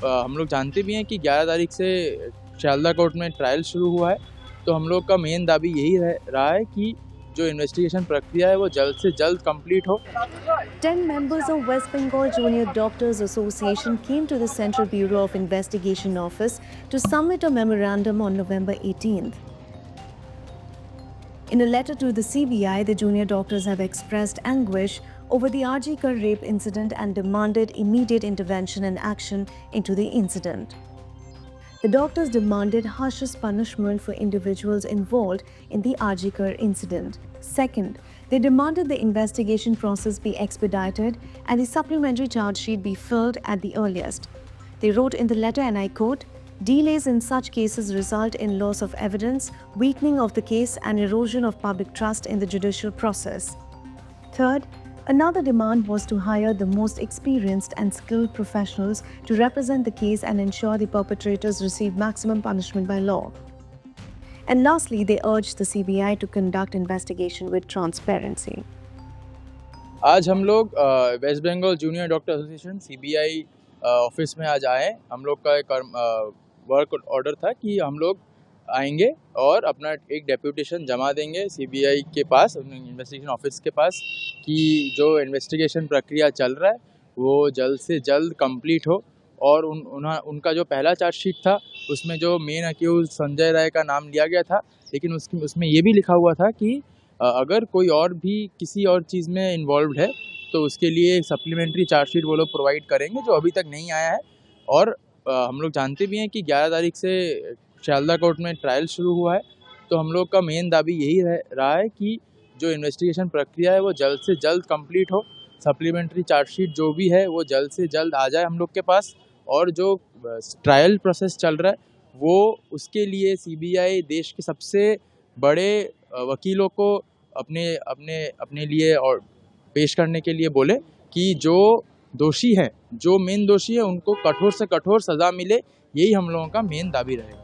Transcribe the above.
हम लोग जानते भी हैं कि 11 तारीख से शारदा कोर्ट में ट्रायल शुरू हुआ है, तो हम लोग का मेन दाबी यही रहा है कि जो इन्वेस्टिगेशन प्रक्रिया है वो जल्द से जल्द कंप्लीट हो। 10 members of West Bengal Junior Doctors Association came to the Central Bureau of Investigation office to submit a memorandum on November 18th. In a letter to the CBI, the junior doctors have expressed anguish over the RG Kar rape incident and demanded immediate intervention and action into the incident. The doctors demanded harshest punishment for individuals involved in the RG Kar incident. Second, they demanded the investigation process be expedited and the supplementary charge sheet be filled at the earliest. They wrote in the letter, and I quote, "Delays in such cases result in loss of evidence, weakening of the case, and erosion of public trust in the judicial process." Third, another demand was to hire the most experienced and skilled professionals to represent the case and ensure the perpetrators receive maximum punishment by law. And lastly, they urged the CBI to conduct investigation with transparency. आज हम लोग West Bengal junior doctor association CBI office में आज आए। हम लोग का एक वर्क ऑर्डर था कि हम लोग आएंगे और अपना एक डेप्यूटेशन जमा देंगे सीबीआई के पास, इन्वेस्टिगेशन ऑफिस के पास, कि जो इन्वेस्टिगेशन प्रक्रिया चल रहा है वो जल्द से जल्द कंप्लीट हो। और उनका जो पहला चार्जशीट था उसमें जो मेन अक्यूज संजय राय का नाम लिया गया था, लेकिन उसमें ये भी लिखा हुआ था कि अगर कोई और भी किसी और चीज़ में इन्वॉल्व है तो उसके लिए सप्लीमेंट्री चार्जशीट वो लोग प्रोवाइड करेंगे, जो अभी तक नहीं आया है। और हम लोग जानते भी हैं कि 11 तारीख से शारदा कोर्ट में ट्रायल शुरू हुआ है, तो हम लोग का मेन दाबी यही रहा है कि जो इन्वेस्टिगेशन प्रक्रिया है वो जल्द से जल्द कंप्लीट हो, सप्लीमेंट्री चार्जशीट जो भी है वो जल्द से जल्द आ जाए हम लोग के पास, और जो ट्रायल प्रोसेस चल रहा है वो उसके लिए सीबीआई देश के सबसे बड़े वकीलों को अपने अपने अपने लिए और पेश करने के लिए बोले कि जो दोषी हैं, जो मेन दोषी है, उनको कठोर से कठोर सज़ा मिले। यही हम लोगों का मेन दाबी रहेगा।